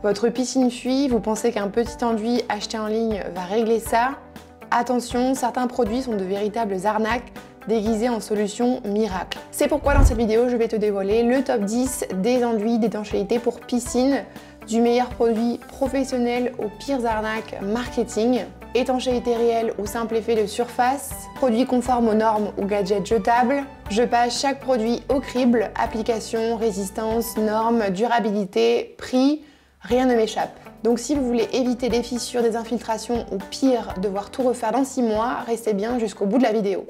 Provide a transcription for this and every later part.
Votre piscine fuit, vous pensez qu'un petit enduit acheté en ligne va régler ça? Attention, certains produits sont de véritables arnaques déguisées en solutions miracles. C'est pourquoi dans cette vidéo, je vais te dévoiler le top 10 des enduits d'étanchéité pour piscine, du meilleur produit professionnel aux pires arnaques marketing, étanchéité réelle ou simple effet de surface, produits conformes aux normes ou gadgets jetables. Je passe chaque produit au crible, application, résistance, normes, durabilité, prix, rien ne m'échappe. Donc si vous voulez éviter des fissures, des infiltrations ou pire, devoir tout refaire dans 6 mois, restez bien jusqu'au bout de la vidéo.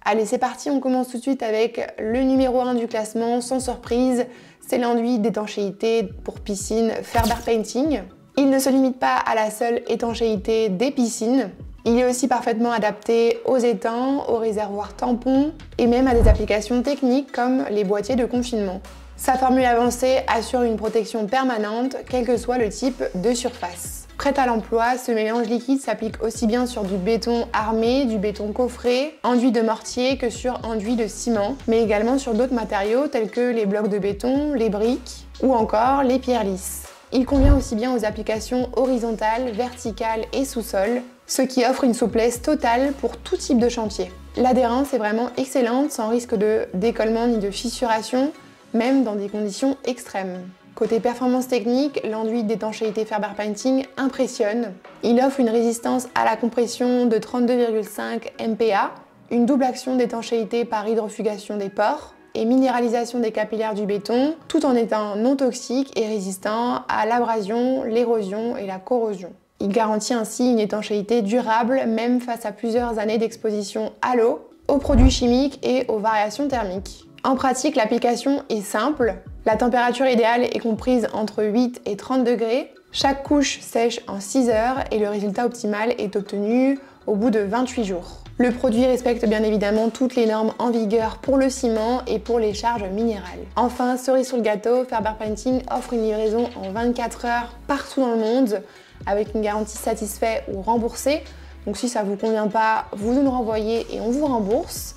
Allez, c'est parti, on commence tout de suite avec le numéro 1 du classement, sans surprise, c'est l'enduit d'étanchéité pour piscine Ferber Painting. Il ne se limite pas à la seule étanchéité des piscines, il est aussi parfaitement adapté aux étangs, aux réservoirs tampons et même à des applications techniques comme les boîtiers de confinement. Sa formule avancée assure une protection permanente, quel que soit le type de surface. Prêt à l'emploi, ce mélange liquide s'applique aussi bien sur du béton armé, du béton coffré, enduit de mortier que sur enduit de ciment, mais également sur d'autres matériaux tels que les blocs de béton, les briques ou encore les pierres lisses. Il convient aussi bien aux applications horizontales, verticales et sous-sol, ce qui offre une souplesse totale pour tout type de chantier. L'adhérence est vraiment excellente, sans risque de décollement ni de fissuration, même dans des conditions extrêmes. Côté performance technique, l'enduit d'étanchéité Ferber Painting impressionne. Il offre une résistance à la compression de 32,5 MPa, une double action d'étanchéité par hydrofugation des pores et minéralisation des capillaires du béton, tout en étant non toxique et résistant à l'abrasion, l'érosion et la corrosion. Il garantit ainsi une étanchéité durable, même face à plusieurs années d'exposition à l'eau, aux produits chimiques et aux variations thermiques. En pratique, l'application est simple. La température idéale est comprise entre 8 et 30 degrés. Chaque couche sèche en 6 heures et le résultat optimal est obtenu au bout de 28 jours. Le produit respecte bien évidemment toutes les normes en vigueur pour le ciment et pour les charges minérales. Enfin, cerise sur le gâteau, Ferber Painting offre une livraison en 24 heures partout dans le monde avec une garantie satisfait ou remboursée. Donc si ça ne vous convient pas, vous nous renvoyez et on vous rembourse.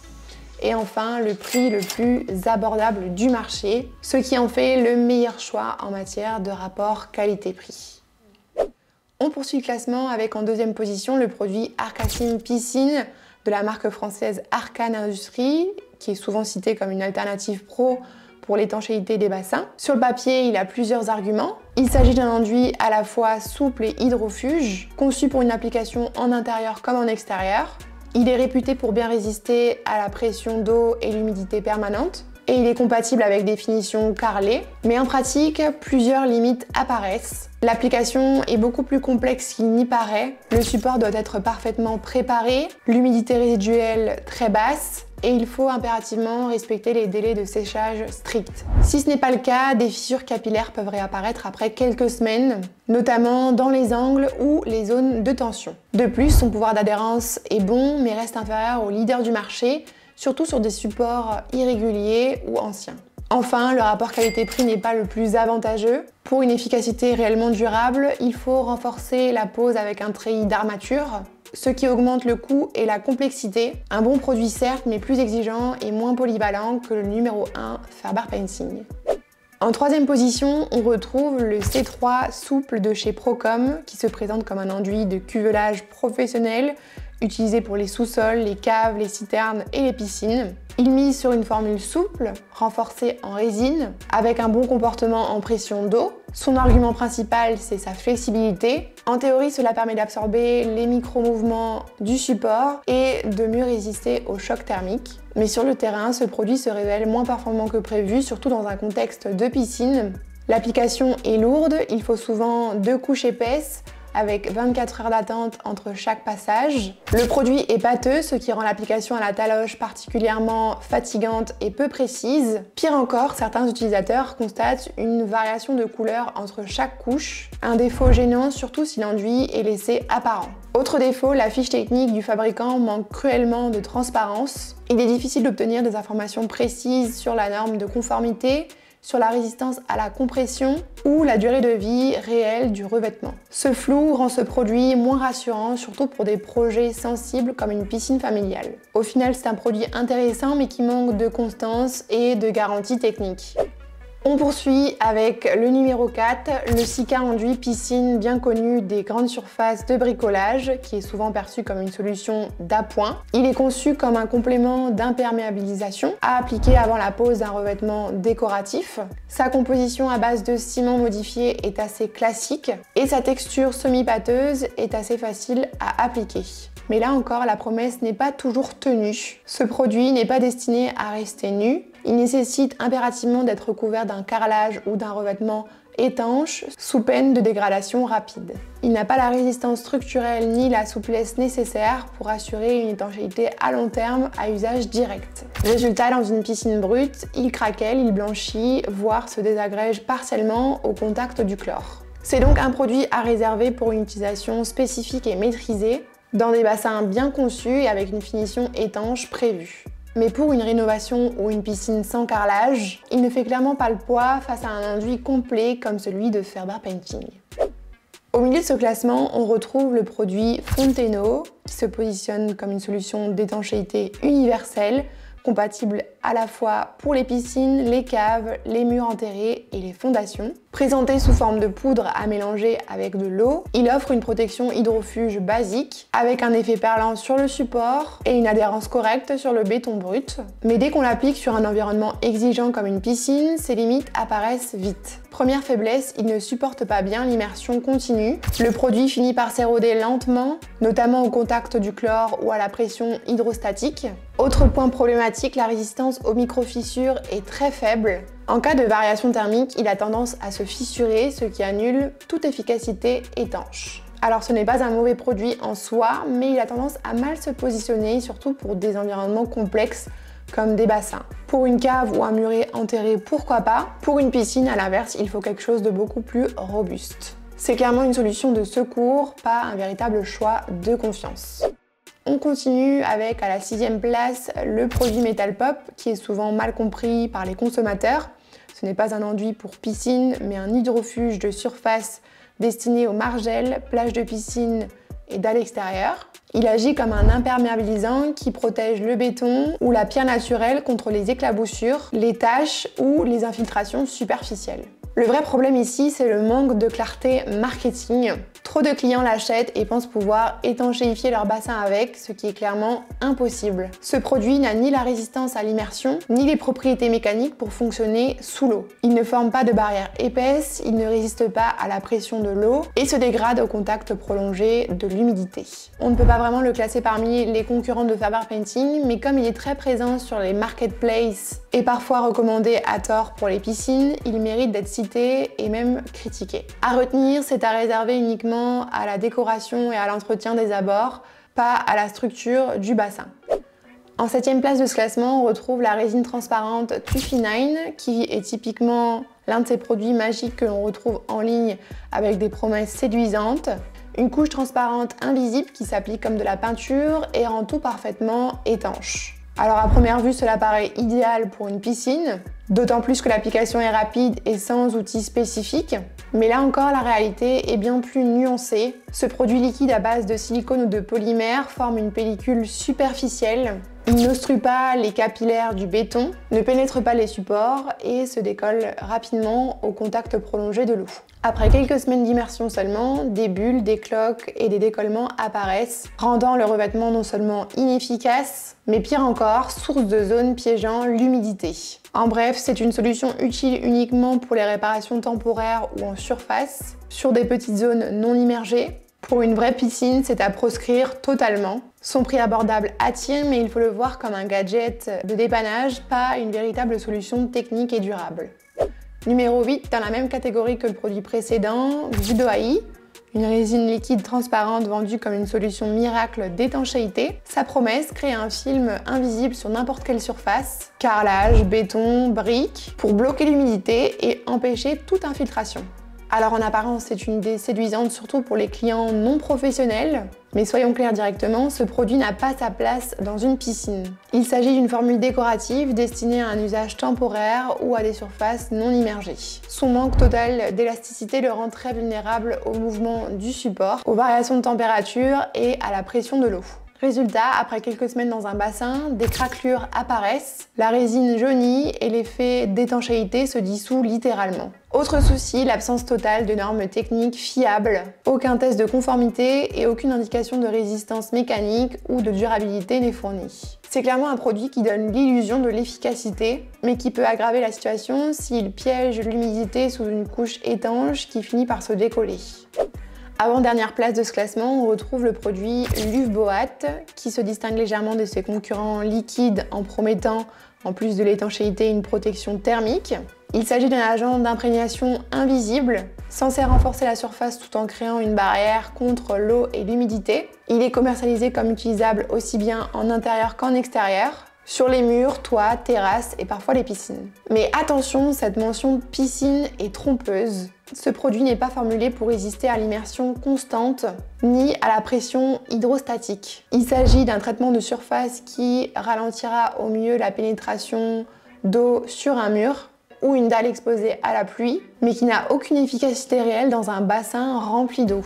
Et enfin, le prix le plus abordable du marché, ce qui en fait le meilleur choix en matière de rapport qualité-prix. On poursuit le classement avec en deuxième position le produit Arcasym Piscine de la marque française Arcan Industries, qui est souvent cité comme une alternative pro pour l'étanchéité des bassins. Sur le papier, il a plusieurs arguments. Il s'agit d'un enduit à la fois souple et hydrofuge, conçu pour une application en intérieur comme en extérieur. Il est réputé pour bien résister à la pression d'eau et l'humidité permanente et il est compatible avec des finitions carrelées. Mais en pratique, plusieurs limites apparaissent. L'application est beaucoup plus complexe qu'il n'y paraît. Le support doit être parfaitement préparé, l'humidité résiduelle très basse et il faut impérativement respecter les délais de séchage stricts. Si ce n'est pas le cas, des fissures capillaires peuvent réapparaître après quelques semaines, notamment dans les angles ou les zones de tension. De plus, son pouvoir d'adhérence est bon mais reste inférieur au leader du marché, surtout sur des supports irréguliers ou anciens. Enfin, le rapport qualité-prix n'est pas le plus avantageux. Pour une efficacité réellement durable, il faut renforcer la pose avec un treillis d'armature, ce qui augmente le coût et la complexité. Un bon produit certes, mais plus exigeant et moins polyvalent que le numéro 1 Ferber Painting. En troisième position, on retrouve le C3 souple de chez Procom, qui se présente comme un enduit de cuvelage professionnel, utilisé pour les sous-sols, les caves, les citernes et les piscines. Il mise sur une formule souple, renforcée en résine, avec un bon comportement en pression d'eau. Son argument principal, c'est sa flexibilité. En théorie, cela permet d'absorber les micro-mouvements du support et de mieux résister aux chocs thermiques. Mais sur le terrain, ce produit se révèle moins performant que prévu, surtout dans un contexte de piscine. L'application est lourde, il faut souvent 2 couches épaisses, avec 24 heures d'attente entre chaque passage. Le produit est pâteux, ce qui rend l'application à la taloche particulièrement fatigante et peu précise. Pire encore, certains utilisateurs constatent une variation de couleur entre chaque couche, un défaut gênant surtout si l'enduit est laissé apparent. Autre défaut, la fiche technique du fabricant manque cruellement de transparence. Il est difficile d'obtenir des informations précises sur la norme de conformité, sur la résistance à la compression ou la durée de vie réelle du revêtement. Ce flou rend ce produit moins rassurant, surtout pour des projets sensibles comme une piscine familiale. Au final, c'est un produit intéressant mais qui manque de constance et de garantie technique. On poursuit avec le numéro 4, le Sika enduit piscine bien connu des grandes surfaces de bricolage, qui est souvent perçu comme une solution d'appoint. Il est conçu comme un complément d'imperméabilisation à appliquer avant la pose d'un revêtement décoratif. Sa composition à base de ciment modifié est assez classique et sa texture semi-pâteuse est assez facile à appliquer. Mais là encore, la promesse n'est pas toujours tenue. Ce produit n'est pas destiné à rester nu. Il nécessite impérativement d'être recouvert d'un carrelage ou d'un revêtement étanche sous peine de dégradation rapide. Il n'a pas la résistance structurelle ni la souplesse nécessaire pour assurer une étanchéité à long terme à usage direct. Résultat, dans une piscine brute, il craquelle, il blanchit, voire se désagrège partiellement au contact du chlore. C'est donc un produit à réserver pour une utilisation spécifique et maîtrisée, dans des bassins bien conçus et avec une finition étanche prévue. Mais pour une rénovation ou une piscine sans carrelage, il ne fait clairement pas le poids face à un enduit complet comme celui de Faber Painting. Au milieu de ce classement, on retrouve le produit Fonteno, qui se positionne comme une solution d'étanchéité universelle, compatible à la fois pour les piscines, les caves, les murs enterrés et les fondations. Présenté sous forme de poudre à mélanger avec de l'eau, il offre une protection hydrofuge basique avec un effet perlant sur le support et une adhérence correcte sur le béton brut. Mais dès qu'on l'applique sur un environnement exigeant comme une piscine, ses limites apparaissent vite. Première faiblesse, il ne supporte pas bien l'immersion continue. Le produit finit par s'éroder lentement, notamment au contact du chlore ou à la pression hydrostatique. Autre point problématique, la résistance aux micro-fissures est très faible. En cas de variation thermique, il a tendance à se fissurer, ce qui annule toute efficacité étanche. Alors ce n'est pas un mauvais produit en soi, mais il a tendance à mal se positionner, surtout pour des environnements complexes comme des bassins. Pour une cave ou un muret enterré, pourquoi pas. Pour une piscine, à l'inverse, il faut quelque chose de beaucoup plus robuste. C'est clairement une solution de secours, pas un véritable choix de confiance. On continue avec, à la 6e place, le produit Metal Pop, qui est souvent mal compris par les consommateurs. Ce n'est pas un enduit pour piscine, mais un hydrofuge de surface destiné aux margelles, plages de piscine et dalles extérieures. Il agit comme un imperméabilisant qui protège le béton ou la pierre naturelle contre les éclaboussures, les taches ou les infiltrations superficielles. Le vrai problème ici, c'est le manque de clarté marketing. Trop de clients l'achètent et pensent pouvoir étanchéifier leur bassin avec, ce qui est clairement impossible. Ce produit n'a ni la résistance à l'immersion, ni les propriétés mécaniques pour fonctionner sous l'eau. Il ne forme pas de barrière épaisse, il ne résiste pas à la pression de l'eau et se dégrade au contact prolongé de l'humidité. On ne peut pas vraiment le classer parmi les concurrents de Faber Painting, mais comme il est très présent sur les marketplaces et parfois recommandé à tort pour les piscines, il mérite d'être cité et même critiqué. À retenir, c'est à réserver uniquement à la décoration et à l'entretien des abords, pas à la structure du bassin. En 7e place de ce classement, on retrouve la résine transparente Tufi9, qui est typiquement l'un de ces produits magiques que l'on retrouve en ligne avec des promesses séduisantes. Une couche transparente invisible qui s'applique comme de la peinture et rend tout parfaitement étanche. Alors à première vue, cela paraît idéal pour une piscine, d'autant plus que l'application est rapide et sans outils spécifiques. Mais là encore, la réalité est bien plus nuancée. Ce produit liquide à base de silicone ou de polymère forme une pellicule superficielle. Il n'obstrue pas les capillaires du béton, ne pénètre pas les supports et se décolle rapidement au contact prolongé de l'eau. Après quelques semaines d'immersion seulement, des bulles, des cloques et des décollements apparaissent, rendant le revêtement non seulement inefficace, mais pire encore, source de zones piégeant l'humidité. En bref, c'est une solution utile uniquement pour les réparations temporaires ou en surface, sur des petites zones non immergées. Pour une vraie piscine, c'est à proscrire totalement. Son prix abordable attire, mais il faut le voir comme un gadget de dépannage, pas une véritable solution technique et durable. Numéro 8, dans la même catégorie que le produit précédent, Judoai, une résine liquide transparente vendue comme une solution miracle d'étanchéité. Sa promesse, créer un film invisible sur n'importe quelle surface, carrelage, béton, briques, pour bloquer l'humidité et empêcher toute infiltration. Alors en apparence, c'est une idée séduisante surtout pour les clients non professionnels, mais soyons clairs directement, ce produit n'a pas sa place dans une piscine. Il s'agit d'une formule décorative destinée à un usage temporaire ou à des surfaces non immergées. Son manque total d'élasticité le rend très vulnérable au mouvement du support, aux variations de température et à la pression de l'eau. Résultat, après quelques semaines dans un bassin, des craquelures apparaissent, la résine jaunit et l'effet d'étanchéité se dissout littéralement. Autre souci, l'absence totale de normes techniques fiables, aucun test de conformité et aucune indication de résistance mécanique ou de durabilité n'est fournie. C'est clairement un produit qui donne l'illusion de l'efficacité, mais qui peut aggraver la situation s'il piège l'humidité sous une couche étanche qui finit par se décoller. Avant-dernière place de ce classement, on retrouve le produit Luvboat, qui se distingue légèrement de ses concurrents liquides en promettant, en plus de l'étanchéité, une protection thermique. Il s'agit d'un agent d'imprégnation invisible, censé renforcer la surface tout en créant une barrière contre l'eau et l'humidité. Il est commercialisé comme utilisable aussi bien en intérieur qu'en extérieur, sur les murs, toits, terrasses et parfois les piscines. Mais attention, cette mention piscine est trompeuse. Ce produit n'est pas formulé pour résister à l'immersion constante ni à la pression hydrostatique. Il s'agit d'un traitement de surface qui ralentira au mieux la pénétration d'eau sur un mur ou une dalle exposée à la pluie, mais qui n'a aucune efficacité réelle dans un bassin rempli d'eau.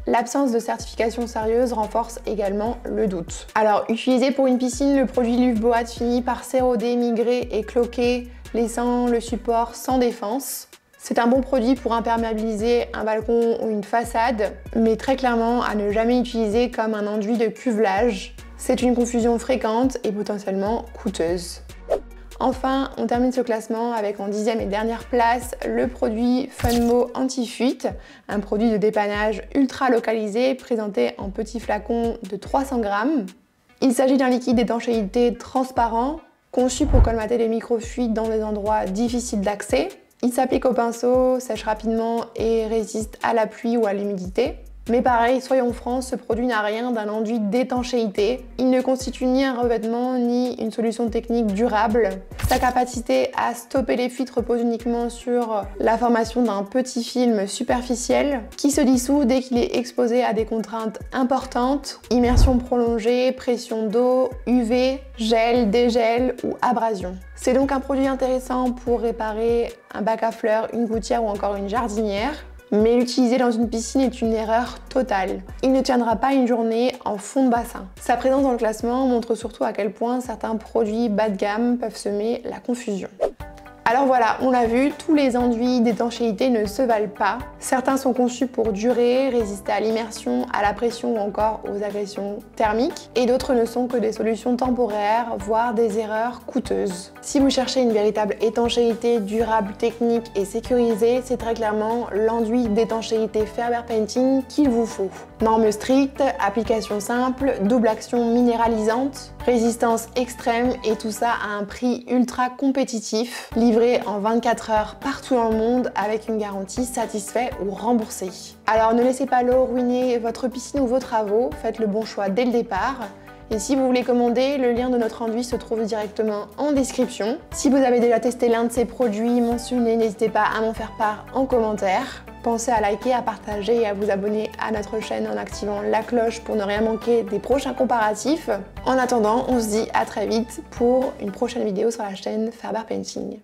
L'absence de certification sérieuse renforce également le doute. Alors, utilisé pour une piscine, le produit Luvboat finit par s'éroder, migrer et cloquer, laissant le support sans défense. C'est un bon produit pour imperméabiliser un balcon ou une façade, mais très clairement à ne jamais utiliser comme un enduit de cuvelage. C'est une confusion fréquente et potentiellement coûteuse. Enfin, on termine ce classement avec en 10e et dernière place le produit Funmo Anti-Fuite, un produit de dépannage ultra localisé présenté en petits flacons de 300 grammes. Il s'agit d'un liquide d'étanchéité transparent, conçu pour colmater les microfuites dans des endroits difficiles d'accès. Il s'applique au pinceau, sèche rapidement et résiste à la pluie ou à l'humidité. Mais pareil, soyons francs, ce produit n'a rien d'un enduit d'étanchéité. Il ne constitue ni un revêtement, ni une solution technique durable. Sa capacité à stopper les fuites repose uniquement sur la formation d'un petit film superficiel qui se dissout dès qu'il est exposé à des contraintes importantes, immersion prolongée, pression d'eau, UV, gel, dégel ou abrasion. C'est donc un produit intéressant pour réparer un bac à fleurs, une gouttière ou encore une jardinière. Mais l'utiliser dans une piscine est une erreur totale. Il ne tiendra pas une journée en fond de bassin. Sa présence dans le classement montre surtout à quel point certains produits bas de gamme peuvent semer la confusion. Alors voilà, on l'a vu, tous les enduits d'étanchéité ne se valent pas. Certains sont conçus pour durer, résister à l'immersion, à la pression ou encore aux agressions thermiques. Et d'autres ne sont que des solutions temporaires, voire des erreurs coûteuses. Si vous cherchez une véritable étanchéité durable, technique et sécurisée, c'est très clairement l'enduit d'étanchéité Faber Painting qu'il vous faut. Normes strictes, application simple, double action minéralisante, résistance extrême et tout ça à un prix ultra compétitif, livré en 24 heures partout dans le monde avec une garantie satisfait ou remboursée. Alors ne laissez pas l'eau ruiner votre piscine ou vos travaux, faites le bon choix dès le départ. Et si vous voulez commander, le lien de notre enduit se trouve directement en description. Si vous avez déjà testé l'un de ces produits mentionnés, n'hésitez pas à m'en faire part en commentaire. Pensez à liker, à partager et à vous abonner à notre chaîne en activant la cloche pour ne rien manquer des prochains comparatifs. En attendant, on se dit à très vite pour une prochaine vidéo sur la chaîne Faber Painting.